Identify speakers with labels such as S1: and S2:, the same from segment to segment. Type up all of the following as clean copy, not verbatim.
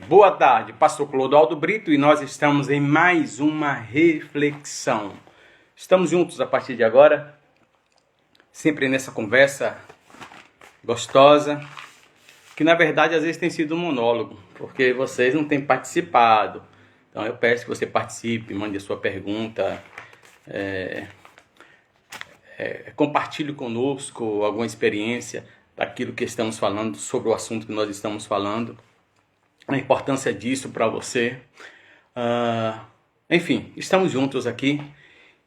S1: Boa tarde, Pastor Clodoaldo Brito, e nós estamos em mais uma reflexão. Estamos juntos a partir de agora, sempre nessa conversa gostosa, que na verdade às vezes tem sido um monólogo, porque vocês não têm participado. Então eu peço que você participe, mande a sua pergunta, compartilhe conosco alguma experiência daquilo que estamos falando, sobre o assunto que nós estamos falando. A importância disso para você. Enfim, estamos juntos aqui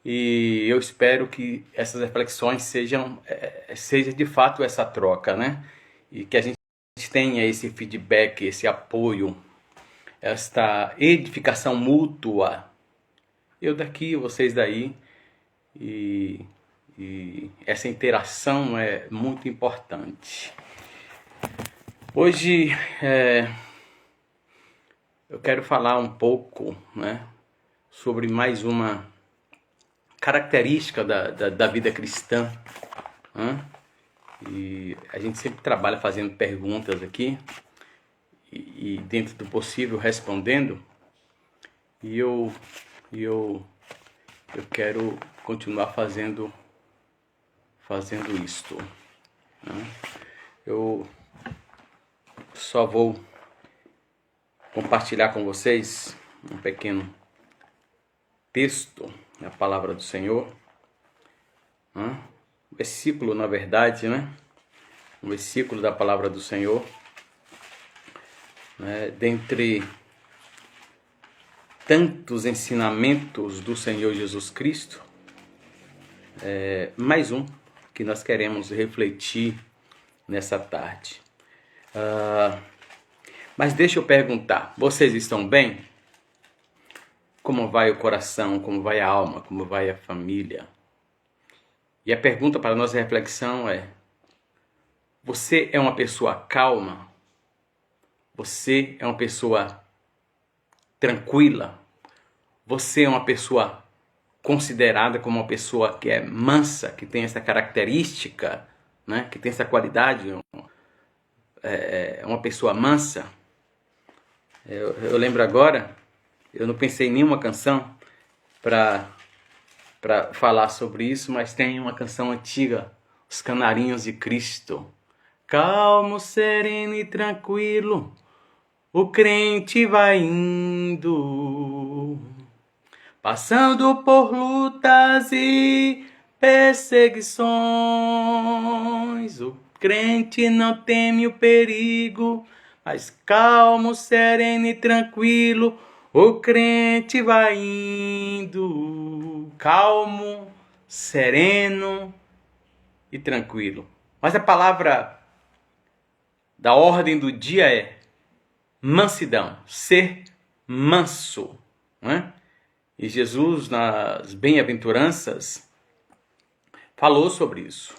S1: e eu espero que essas reflexões seja de fato essa troca, né? E que a gente tenha esse feedback, esse apoio, esta edificação mútua. Eu daqui, vocês daí, e essa interação é muito importante. Hoje eu quero falar um pouco, né, sobre mais uma característica da vida cristã. Né? E a gente sempre trabalha fazendo perguntas aqui e dentro do possível respondendo. E eu quero continuar fazendo isto. Né? Eu só vou compartilhar com vocês um pequeno texto da palavra do Senhor, um versículo, na verdade, né? Um versículo da palavra do Senhor, né? Dentre tantos ensinamentos do Senhor Jesus Cristo, mais um que nós queremos refletir nessa tarde. Mas deixa eu perguntar, vocês estão bem? Como vai o coração, como vai a alma, como vai a família? E a pergunta para a nossa reflexão é: você é uma pessoa calma? Você é uma pessoa tranquila? Você é uma pessoa considerada como uma pessoa que é mansa, que tem essa característica, né? Que tem essa qualidade, uma pessoa mansa? Eu lembro agora, eu não pensei em nenhuma canção para falar sobre isso, mas tem uma canção antiga, Os Canarinhos de Cristo. Calmo, sereno e tranquilo, o crente vai indo, passando por lutas e perseguições. O crente não teme o perigo, mas calmo, sereno e tranquilo, o crente vai indo. Calmo, sereno e tranquilo. Mas a palavra da ordem do dia é mansidão, ser manso. Né? E Jesus, nas bem-aventuranças, falou sobre isso.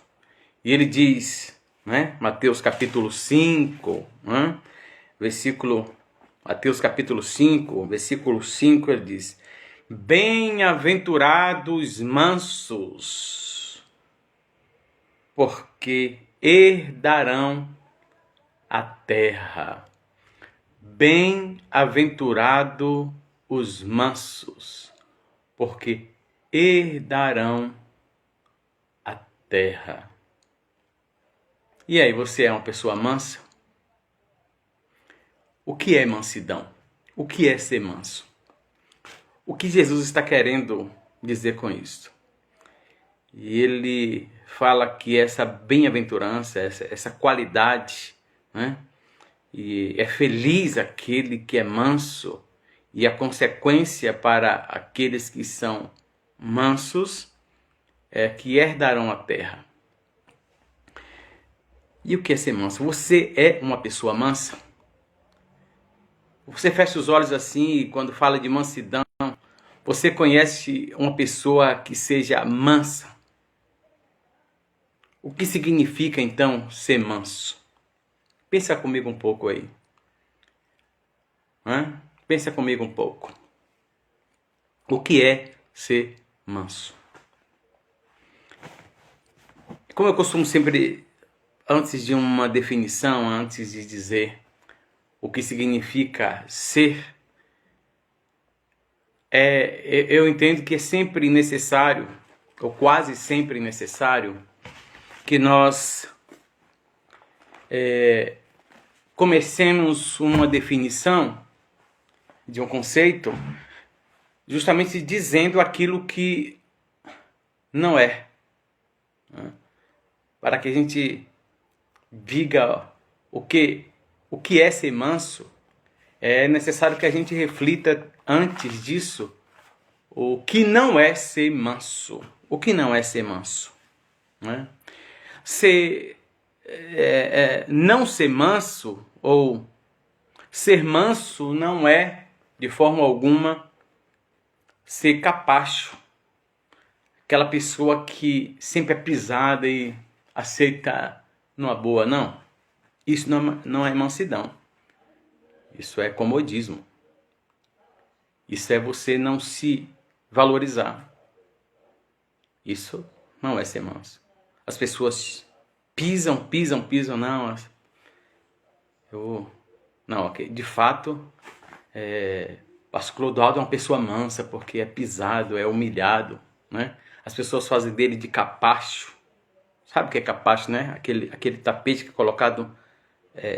S1: E ele diz, né? Mateus capítulo 5, né? Mateus capítulo 5, versículo 5, ele diz: bem-aventurados mansos, porque herdarão a terra. Bem-aventurado os mansos, porque herdarão a terra. E aí, você é uma pessoa mansa? O que é mansidão? O que é ser manso? O que Jesus está querendo dizer com isso? E ele fala que essa bem-aventurança, essa qualidade, né? E é feliz aquele que é manso, e a consequência para aqueles que são mansos é que herdarão a terra. E o que é ser manso? Você é uma pessoa mansa? Você fecha os olhos assim e quando fala de mansidão, você conhece uma pessoa que seja mansa? O que significa então ser manso? Pensa comigo um pouco aí. Pensa comigo um pouco. O que é ser manso? Como eu costumo sempre, antes de uma definição, antes de dizer o que significa ser, eu entendo que é sempre necessário, ou quase sempre necessário, que nós comecemos uma definição de um conceito justamente dizendo aquilo que não é, né? Para que a gente diga o que é ser manso, é necessário que a gente reflita antes disso o que não é ser manso. O que não é ser manso, né? Não ser manso, ou ser manso, não é de forma alguma ser capacho, aquela pessoa que sempre é pisada e aceita numa boa. Não, isso não é mansidão, isso é comodismo, isso é você não se valorizar, isso não é ser manso. As pessoas pisam, não, ok, de fato, Pastor Clodoaldo é uma pessoa mansa porque é pisado, é humilhado, né? As pessoas fazem dele de capacho. Sabe o que é capacho, né? Aquele tapete que é colocado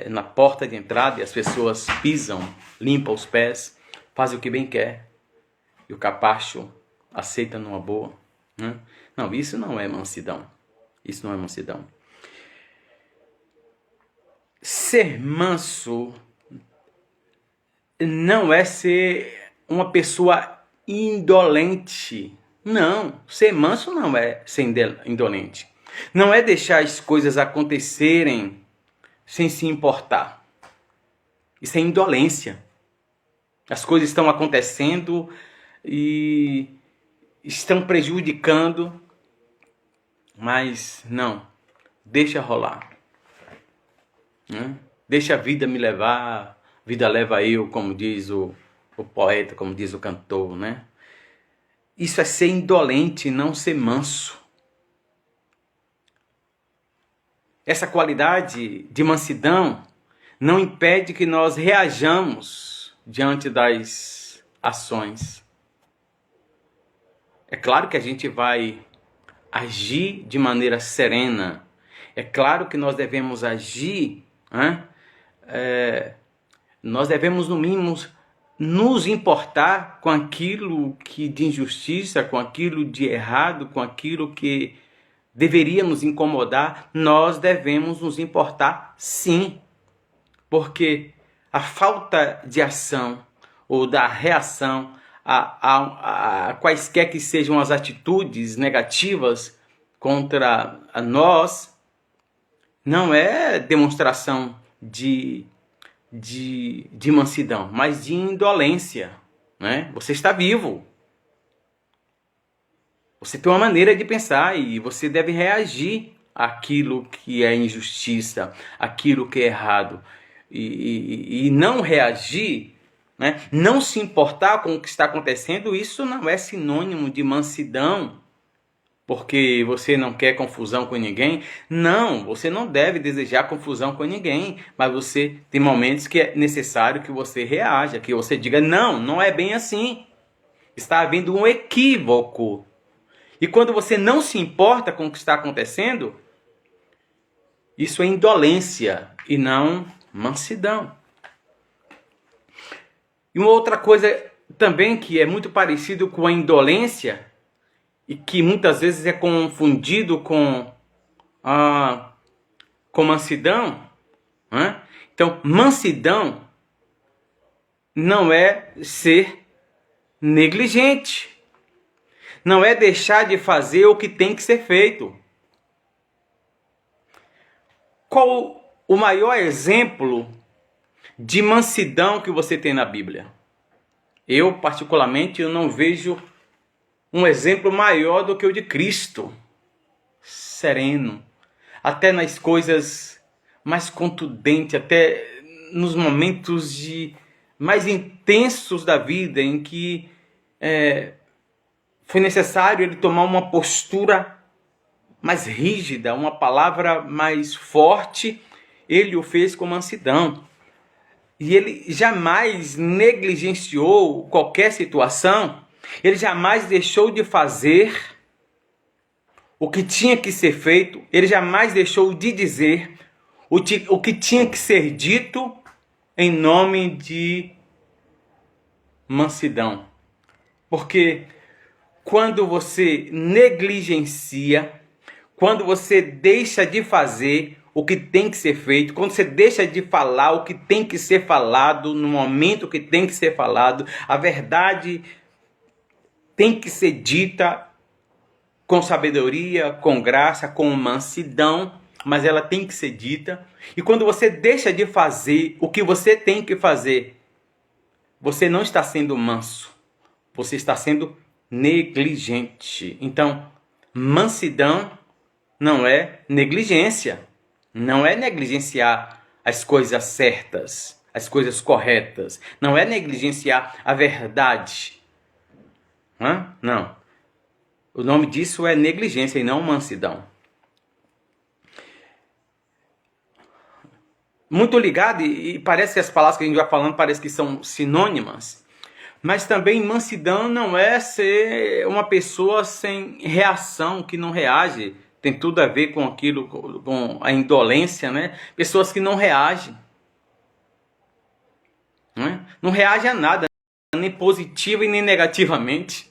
S1: na porta de entrada e as pessoas pisam, limpam os pés, fazem o que bem quer. E o capacho aceita numa boa, né? Não, isso não é mansidão. Isso não é mansidão. Ser manso não é ser uma pessoa indolente. Não, ser manso não é ser indolente. Não é deixar as coisas acontecerem sem se importar. Isso é indolência. As coisas estão acontecendo e estão prejudicando, mas não, deixa rolar, né? Deixa a vida me levar, a vida leva eu, como diz o poeta, como diz o cantor, né? Isso é ser indolente, não ser manso. Essa qualidade de mansidão não impede que nós reajamos diante das ações. É claro que a gente vai agir de maneira serena. É claro que nós devemos agir, né? Nós devemos, no mínimo, nos importar com aquilo que de injustiça, com aquilo de errado, com aquilo que deveria nos incomodar. Nós devemos nos importar, sim, porque a falta de ação ou da reação a quaisquer que sejam as atitudes negativas contra nós não é demonstração de mansidão, mas de indolência, né? Você está vivo. Você tem uma maneira de pensar e você deve reagir àquilo que é injustiça, àquilo que é errado. E não reagir, né? Não se importar com o que está acontecendo, isso não é sinônimo de mansidão, porque você não quer confusão com ninguém. Não, você não deve desejar confusão com ninguém, mas você tem momentos que é necessário que você reaja, que você diga, não é bem assim. Está havendo um equívoco. E quando você não se importa com o que está acontecendo, isso é indolência e não mansidão. E uma outra coisa também que é muito parecido com a indolência e que muitas vezes é confundido com mansidão, né? Então, mansidão não é ser negligente, não é deixar de fazer o que tem que ser feito. Qual o maior exemplo de mansidão que você tem na Bíblia? Eu, particularmente, eu não vejo um exemplo maior do que o de Cristo. Sereno, até nas coisas mais contundentes, até nos momentos mais intensos da vida, em que foi necessário ele tomar uma postura mais rígida, uma palavra mais forte, ele o fez com mansidão. E ele jamais negligenciou qualquer situação, ele jamais deixou de fazer o que tinha que ser feito, ele jamais deixou de dizer o que tinha que ser dito em nome de mansidão. Porque quando você negligencia, quando você deixa de fazer o que tem que ser feito, quando você deixa de falar o que tem que ser falado no momento que tem que ser falado, a verdade tem que ser dita com sabedoria, com graça, com mansidão, mas ela tem que ser dita. E quando você deixa de fazer o que você tem que fazer, você não está sendo manso, você está sendo negligente. Então, mansidão não é negligência, não é negligenciar as coisas certas, as coisas corretas, não é negligenciar a verdade. Não. O nome disso é negligência e não mansidão. Muito ligado, e parece que as palavras que a gente vai falando parece que são sinônimas, mas também mansidão não é ser uma pessoa sem reação, que não reage. Tem tudo a ver com aquilo, com a indolência, né? Pessoas que não reagem. Não reagem a nada, nem positiva e nem negativamente.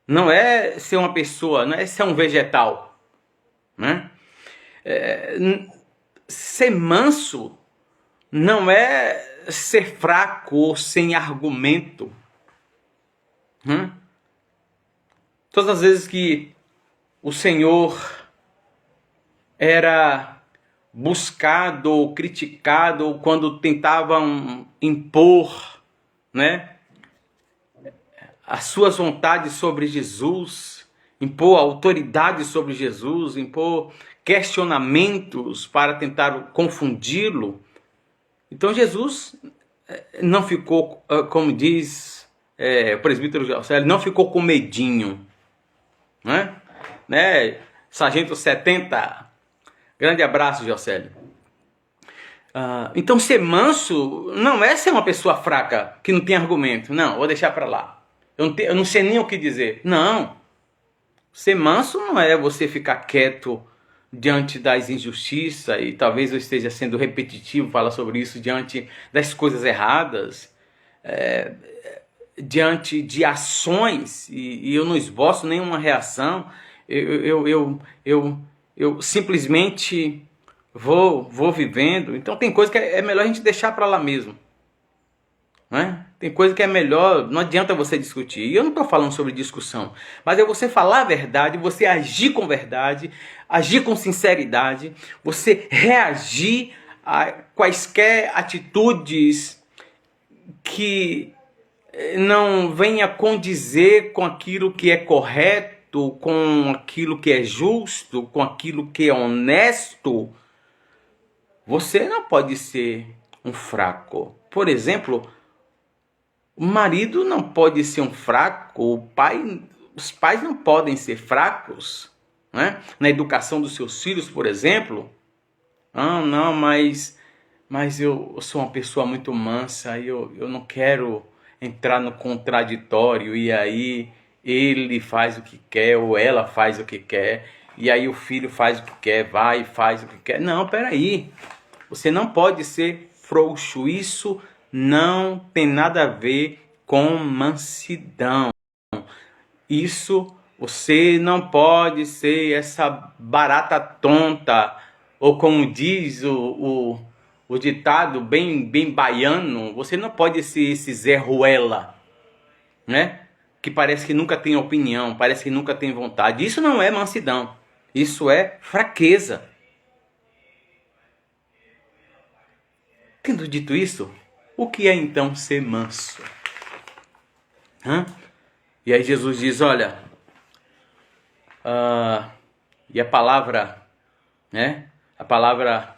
S1: Não é ser uma pessoa, não é ser um vegetal. Ser manso não é ser fraco ou sem argumento. Todas as vezes que o Senhor era buscado ou criticado, ou quando tentavam impor, as suas vontades sobre Jesus, impor autoridade sobre Jesus, impor questionamentos para tentar confundi-lo. Então Jesus não ficou, como diz o presbítero José, não ficou com medinho. Sargento 70, grande abraço, Jocélio. Então ser manso não é ser uma pessoa fraca, que não tem argumento. Não, vou deixar para lá. Eu não sei nem o que dizer. Não. Ser manso não é você ficar quieto diante das injustiças, e talvez eu esteja sendo repetitivo falar sobre isso, diante das coisas erradas, diante de ações, e eu não esboço nenhuma reação, eu simplesmente vou vivendo. Então tem coisa que é melhor a gente deixar para lá mesmo. Tem coisa que é melhor, não adianta você discutir. E eu não estou falando sobre discussão, mas é você falar a verdade, você agir com verdade, agir com sinceridade, você reagir a quaisquer atitudes que não venha condizer com aquilo que é correto, com aquilo que é justo, com aquilo que é honesto. Você não pode ser um fraco. Por exemplo, o marido não pode ser um fraco, os pais não podem ser fracos, na educação dos seus filhos, por exemplo. Não, mas eu sou uma pessoa muito mansa, eu não quero entrar no contraditório, e aí ele faz o que quer ou ela faz o que quer, e aí o filho faz o que quer, vai e faz o que quer. Não, peraí, você não pode ser frouxo, isso não tem nada a ver com mansidão. Isso, você não pode ser essa barata tonta, ou como diz o ditado bem baiano, você não pode ser esse Zé Ruela, que parece que nunca tem opinião, parece que nunca tem vontade. Isso não é mansidão, isso é fraqueza. Tendo dito isso, o que é então ser manso? E aí Jesus diz, olha, e a palavra, a palavra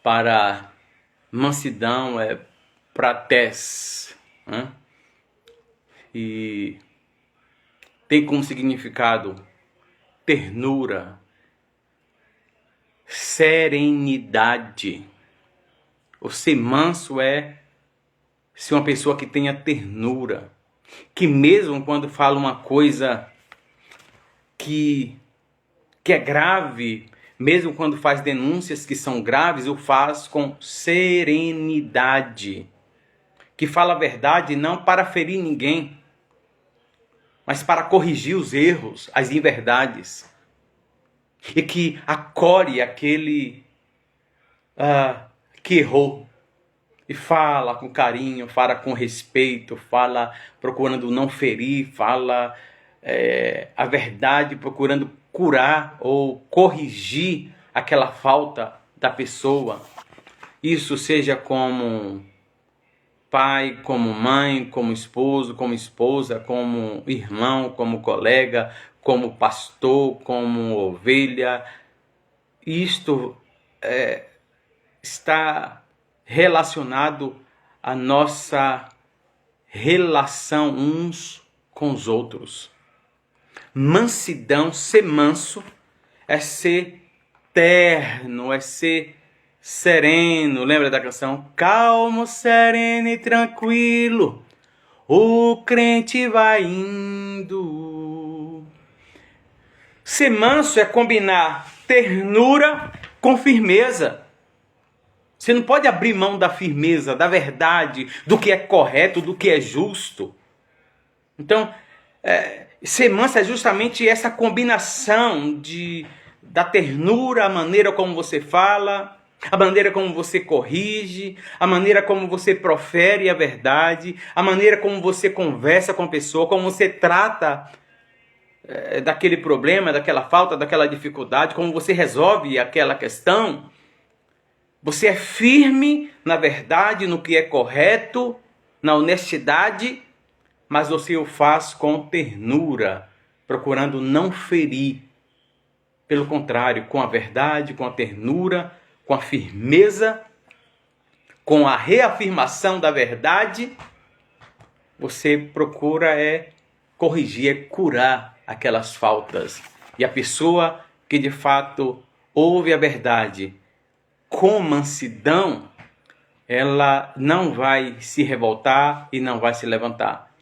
S1: para mansidão é pratés, e tem como significado ternura, serenidade, O ser manso é ser uma pessoa que tenha ternura, que mesmo quando fala uma coisa que é grave, mesmo quando faz denúncias que são graves, o faz com serenidade, que fala a verdade não para ferir ninguém, mas para corrigir os erros, as inverdades, e que acolhe aquele que errou, e fala com carinho, fala com respeito, fala procurando não ferir, fala a verdade, procurando curar ou corrigir aquela falta da pessoa. Isso seja como pai, como mãe, como esposo, como esposa, como irmão, como colega, como pastor, como ovelha. Isto está relacionado à nossa relação uns com os outros. Mansidão, ser manso, é ser terno, é ser sereno. Lembra da canção? Calmo, sereno e tranquilo, o crente vai indo. Ser manso é combinar ternura com firmeza. Você não pode abrir mão da firmeza, da verdade, do que é correto, do que é justo. Então, ser manso é justamente essa combinação da ternura, a maneira como você fala, a maneira como você corrige, a maneira como você profere a verdade, a maneira como você conversa com a pessoa, como você trata daquele problema, daquela falta, daquela dificuldade, como você resolve aquela questão. Você é firme na verdade, no que é correto, na honestidade, mas você o faz com ternura, procurando não ferir. Pelo contrário, com a verdade, com a ternura, com a firmeza, com a reafirmação da verdade, você procura corrigir, curar aquelas faltas. E a pessoa que de fato ouve a verdade com mansidão, ela não vai se revoltar e não vai se levantar.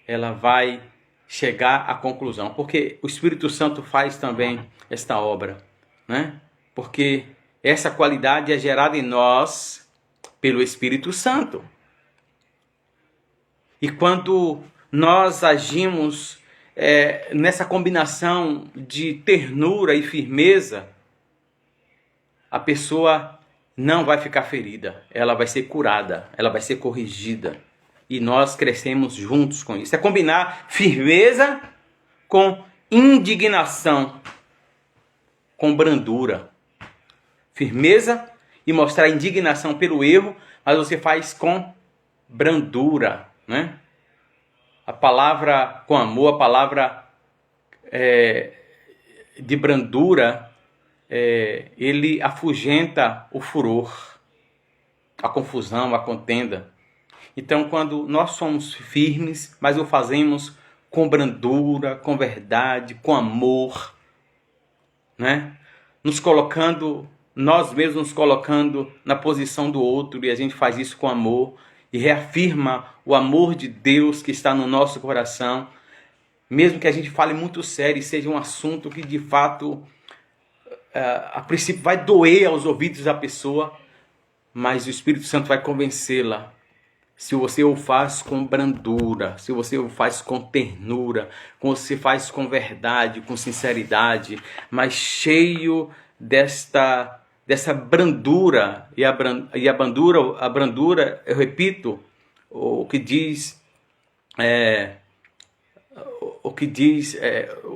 S1: Ela vai chegar à conclusão. Porque o Espírito Santo faz também esta obra, né? Porque essa qualidade é gerada em nós pelo Espírito Santo. E quando nós agimos nessa combinação de ternura e firmeza, a pessoa não vai ficar ferida, ela vai ser curada, ela vai ser corrigida. E nós crescemos juntos com isso. É combinar firmeza com indignação, com brandura. Firmeza e mostrar indignação pelo erro, mas você faz com brandura, né? A palavra com amor, a palavra de brandura, ele afugenta o furor, a confusão, a contenda. Então, quando nós somos firmes, mas o fazemos com brandura, com verdade, com amor, né? Nós mesmos nos colocando na posição do outro, e a gente faz isso com amor e reafirma o amor de Deus que está no nosso coração, mesmo que a gente fale muito sério e seja um assunto que de fato a princípio vai doer aos ouvidos da pessoa, mas o Espírito Santo vai convencê-la. Se você o faz com brandura, se você o faz com ternura, se você faz com verdade, com sinceridade, mas cheio dessa brandura, e a brandura, eu repito, o que diz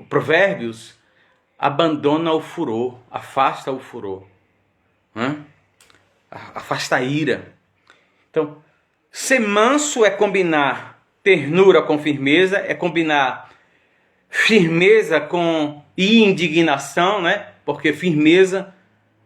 S1: Provérbios, abandona o furor, afasta o furor, né? Afasta a ira. Então, ser manso é combinar ternura com firmeza, é combinar firmeza com indignação, né? Porque firmeza,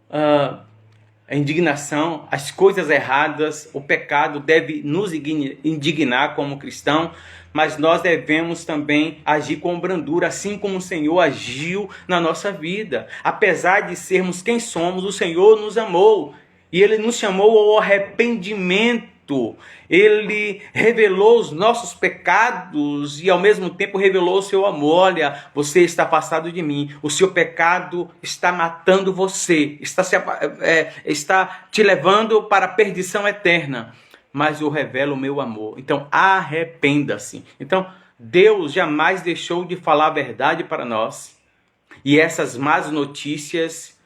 S1: a indignação, as coisas erradas, o pecado deve nos indignar como cristão, mas nós devemos também agir com brandura, assim como o Senhor agiu na nossa vida. Apesar de sermos quem somos, o Senhor nos amou E Ele nos chamou ao arrependimento. Ele revelou os nossos pecados e ao mesmo tempo revelou o seu amor. Olha, você está afastado de mim. O seu pecado está matando você. Está te levando para a perdição eterna. Mas eu revelo o meu amor. Então arrependa-se. Então Deus jamais deixou de falar a verdade para nós. E essas más notícias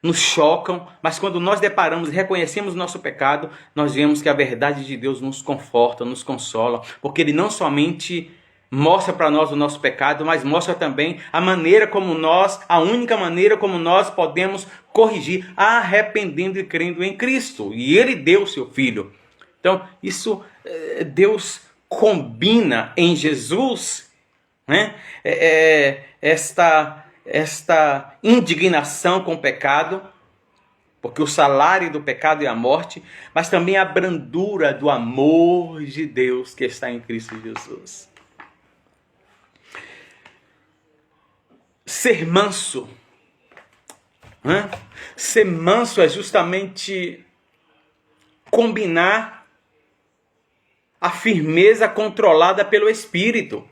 S1: nos chocam, mas quando nós deparamos e reconhecemos o nosso pecado, nós vemos que a verdade de Deus nos conforta, nos consola, porque Ele não somente mostra para nós o nosso pecado, mas mostra também a única maneira como nós podemos corrigir, arrependendo e crendo em Cristo. E Ele deu o seu Filho. Então, isso Deus combina em Jesus, né? Esta indignação com o pecado, porque o salário do pecado é a morte, mas também a brandura do amor de Deus que está em Cristo Jesus. Ser manso, né? Ser manso é justamente combinar a firmeza controlada pelo Espírito.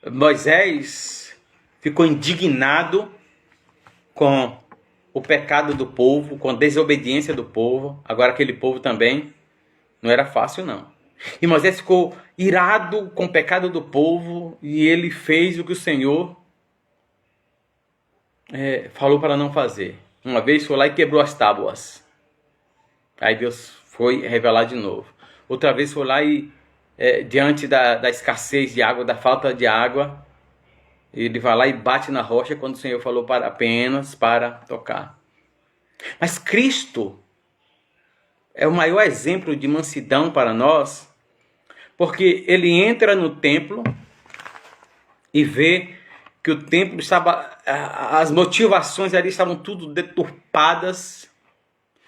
S1: Moisés ficou indignado com o pecado do povo, com a desobediência do povo. Agora aquele povo também não era fácil não. E Moisés ficou irado com o pecado do povo e ele fez o que o Senhor falou para não fazer. Uma vez foi lá e quebrou as tábuas. Aí Deus foi revelar de novo. Outra vez foi lá e diante da escassez de água, da falta de água, ele vai lá e bate na rocha quando o Senhor falou apenas para tocar. Mas Cristo é o maior exemplo de mansidão para nós, porque ele entra no templo e vê que o templo estava, as motivações ali estavam tudo deturpadas,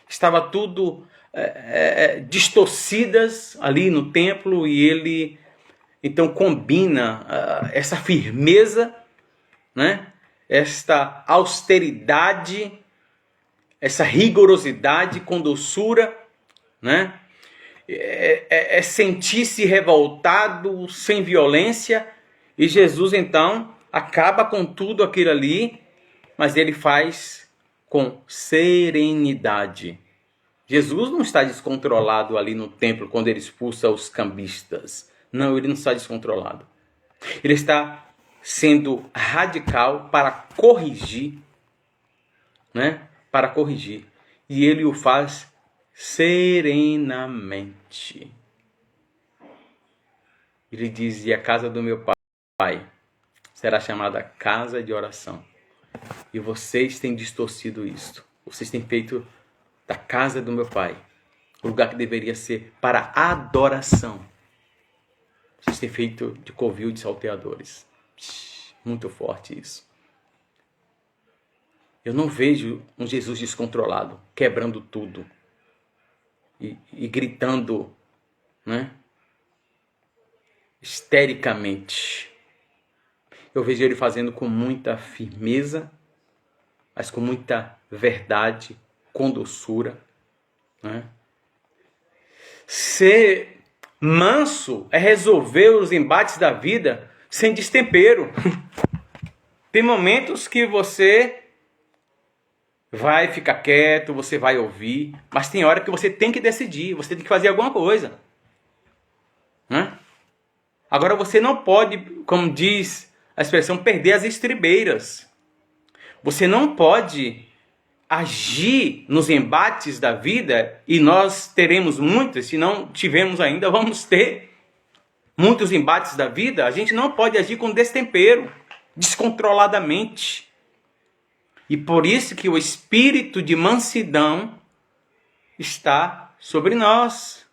S1: estava tudo distorcidas ali no templo, e ele então combina essa firmeza, né? Esta austeridade, essa rigorosidade com doçura, né? Sentir-se revoltado sem violência, e Jesus então acaba com tudo aquilo ali, mas ele faz com serenidade. Jesus não está descontrolado ali no templo quando ele expulsa os cambistas. Não, ele não está descontrolado. Ele está sendo radical para corrigir, né? Para corrigir. E ele o faz serenamente. Ele diz: e a casa do meu pai será chamada casa de oração. E vocês têm distorcido isto. Vocês têm feito da casa do meu pai o lugar que deveria ser para adoração. Vocês têm feito de covil de salteadores. Muito forte isso. Eu não vejo um Jesus descontrolado, quebrando tudo e gritando, né? Histericamente. Eu vejo ele fazendo com muita firmeza, mas com muita verdade, com doçura, né? Ser manso é resolver os embates da vida sem destempero. Tem momentos que você vai ficar quieto, você vai ouvir, mas tem hora que você tem que decidir, você tem que fazer alguma coisa, né? Agora você não pode, como diz a expressão, perder as estribeiras. Você não pode agir nos embates da vida, e nós teremos muitos, se não tivemos ainda, vamos ter muitos embates da vida. A gente não pode agir com destempero, descontroladamente. E por isso que o espírito de mansidão está sobre nós.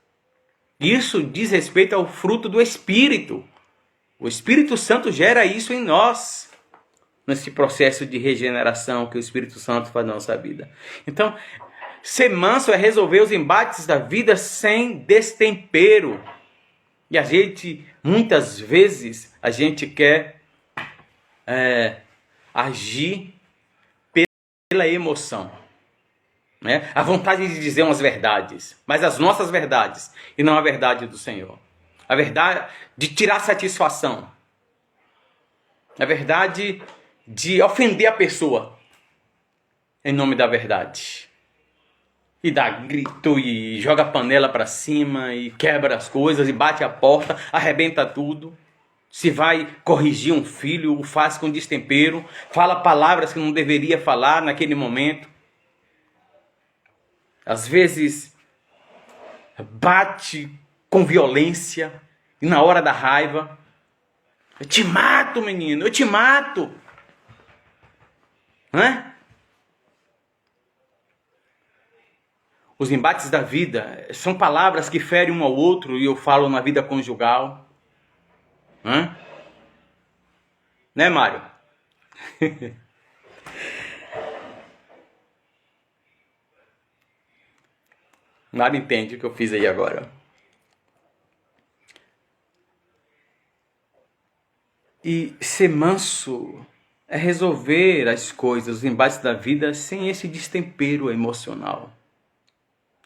S1: Isso diz respeito ao fruto do Espírito. O Espírito Santo gera isso em nós, nesse processo de regeneração que o Espírito Santo faz na nossa vida. Então, ser manso é resolver os embates da vida sem destempero. E a gente, muitas vezes, a gente quer agir pela emoção, né? A vontade de dizer umas verdades, mas as nossas verdades e não a verdade do Senhor. A verdade de tirar satisfação. A verdade de ofender a pessoa em nome da verdade. E dá grito e joga a panela para cima e quebra as coisas e bate a porta, arrebenta tudo. Se vai corrigir um filho, o faz com destempero, fala palavras que não deveria falar naquele momento. Às vezes bate com violência e na hora da raiva, eu te mato, menino, eu te mato. Né? Os embates da vida são palavras que ferem um ao outro, e eu falo na vida conjugal. Né, Mário? Mário entende o que eu fiz aí agora. E ser manso é resolver as coisas, os embates da vida, sem esse destempero emocional.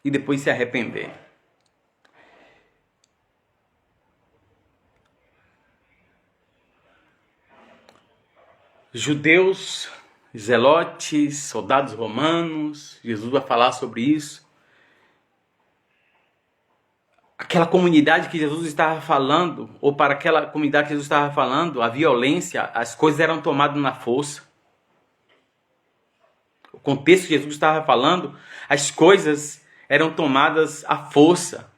S1: E depois se arrepender. Judeus, zelotes, soldados romanos, Jesus vai falar sobre isso. Aquela comunidade que Jesus estava falando, ou para aquela comunidade que Jesus estava falando, a violência, as coisas eram tomadas na força. O contexto que Jesus estava falando, as coisas eram tomadas à força.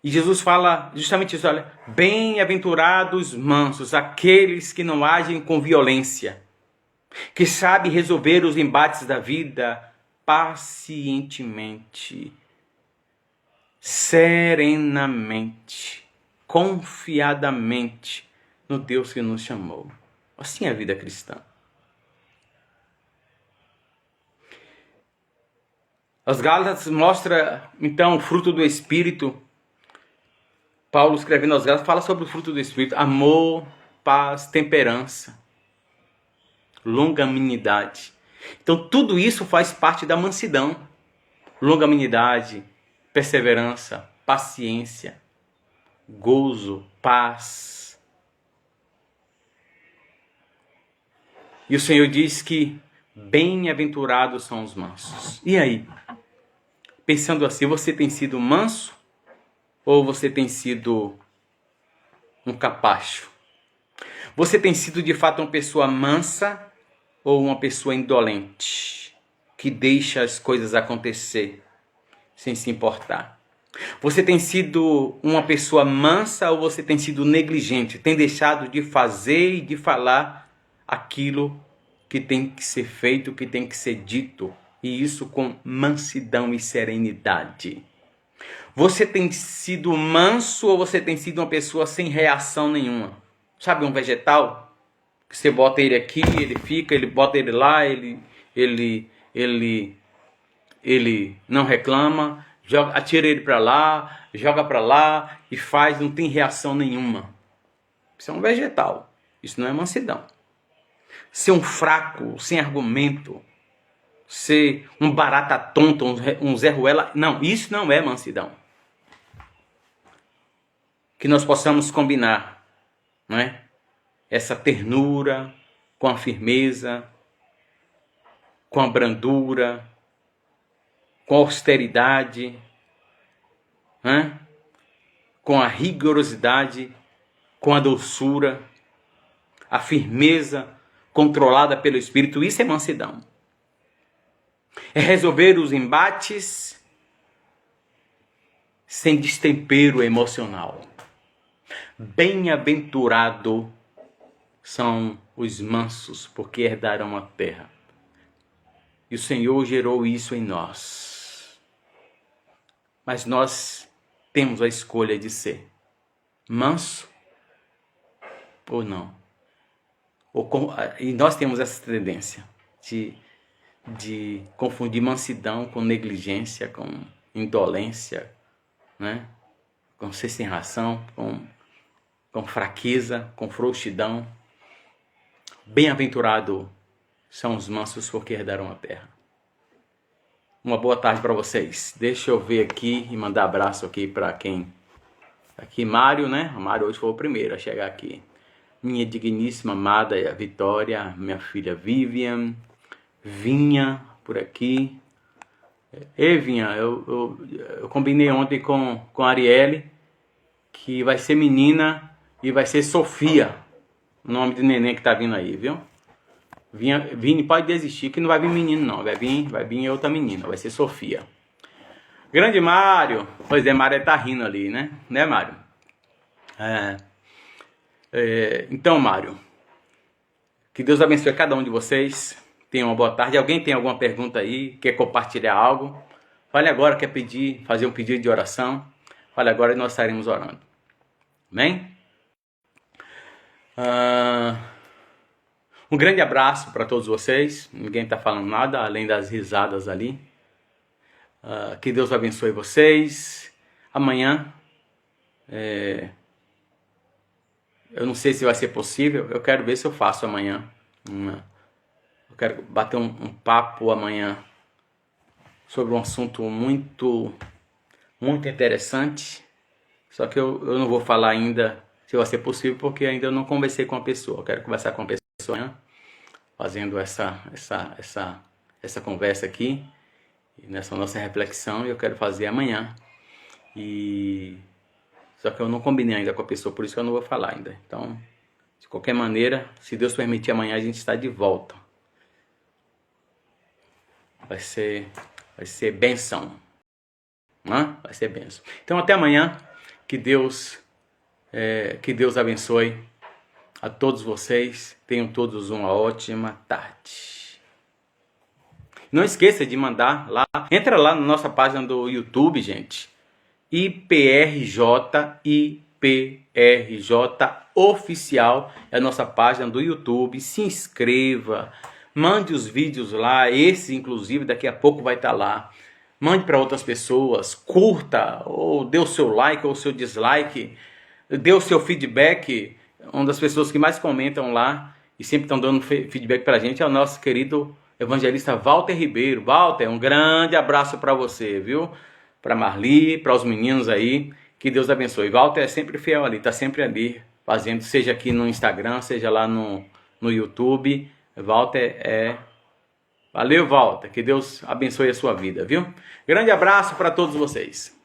S1: E Jesus fala justamente isso, olha, bem-aventurados mansos, aqueles que não agem com violência, que sabem resolver os embates da vida pacientemente, serenamente, confiadamente no Deus que nos chamou. Assim é a vida cristã. Os Gálatas mostram, então, o fruto do Espírito. Paulo, escrevendo aos Gálatas, fala sobre o fruto do Espírito: amor, paz, temperança, longanimidade. Então, tudo isso faz parte da mansidão. Longanimidade, perseverança, paciência, gozo, paz. E o Senhor diz que bem-aventurados são os mansos. E aí? Pensando assim, você tem sido manso ou você tem sido um capacho? Você tem sido de fato uma pessoa mansa ou uma pessoa indolente, que deixa as coisas acontecer sem se importar? Você tem sido uma pessoa mansa ou você tem sido negligente, tem deixado de fazer e de falar aquilo que tem que ser feito, que tem que ser dito, e isso com mansidão e serenidade? Você tem sido manso ou você tem sido uma pessoa sem reação nenhuma? Sabe um vegetal? Que você bota ele aqui, ele fica, ele bota ele lá, ele não reclama, atira ele para lá, joga para lá e faz, não tem reação nenhuma. Isso é um vegetal, isso não é mansidão. Ser um fraco, sem argumento, ser um barata tonta, um Zé Ruela, não, isso não é mansidão. Que nós possamos combinar, não é? Essa ternura com a firmeza, com a brandura, com a austeridade, com a rigorosidade, com a doçura, a firmeza controlada pelo Espírito. Isso é mansidão. É resolver os embates sem destempero emocional. Bem-aventurado são os mansos, porque herdarão a terra. E o Senhor gerou isso em nós. Mas nós temos a escolha de ser manso ou não. E nós temos essa tendência de confundir mansidão com negligência, com indolência, né? Com ser sem ração, com fraqueza, com frouxidão. Bem-aventurado são os mansos, porque herdarão a terra. Uma boa tarde para vocês. Deixa eu ver aqui e mandar abraço aqui para quem... Aqui, Mário, né? O Mário hoje foi o primeiro a chegar aqui. Minha digníssima amada Vitória, minha filha Vivian, Vinha por aqui. Ei, Vinha, eu combinei ontem com a Arielle que vai ser menina e vai ser Sofia, o nome de neném que tá vindo aí, viu? Vini, pode desistir que não vai vir menino não, vai vir outra menina, vai ser Sofia. Grande Mário, pois é, Mário tá rindo ali, né? Né, Mário? Então, Mário, que Deus abençoe cada um de vocês. Tenha uma boa tarde. Alguém tem alguma pergunta aí? Quer compartilhar algo? Fale agora, quer pedir, fazer um pedido de oração? Fale agora e nós estaremos orando. Amém? Um grande abraço para todos vocês. Ninguém está falando nada, além das risadas ali. Que Deus abençoe vocês. Amanhã, eu não sei se vai ser possível. Eu quero ver se eu faço amanhã. Eu quero bater um papo amanhã sobre um assunto muito interessante. Só que eu não vou falar ainda se vai ser possível, porque ainda eu não conversei com a pessoa. Eu quero conversar com a pessoa amanhã, fazendo essa conversa aqui, nessa nossa reflexão, e eu quero fazer amanhã. Só que eu não combinei ainda com a pessoa, por isso que eu não vou falar ainda. Então, de qualquer maneira, se Deus permitir, amanhã a gente está de volta. Vai ser bênção. Vai ser bênção. Então, até amanhã. Que Deus abençoe a todos vocês. Tenham todos uma ótima tarde. Não esqueça de mandar lá. Entra lá na nossa página do YouTube, gente. IPRJ Oficial. É a nossa página do YouTube. Se inscreva. Mande os vídeos lá. Esse, inclusive, daqui a pouco vai estar lá. Mande para outras pessoas, curta, ou dê o seu like ou o seu dislike, dê o seu feedback. Uma das pessoas que mais comentam lá e sempre estão dando feedback para a gente é o nosso querido evangelista Walter Ribeiro. Walter, um grande abraço para você, viu? Para Marli, para os meninos aí, que Deus abençoe. Walter é sempre fiel ali, está sempre ali fazendo, seja aqui no Instagram, seja lá no YouTube. Walter Valeu, Walter. Que Deus abençoe a sua vida, viu? Grande abraço para todos vocês.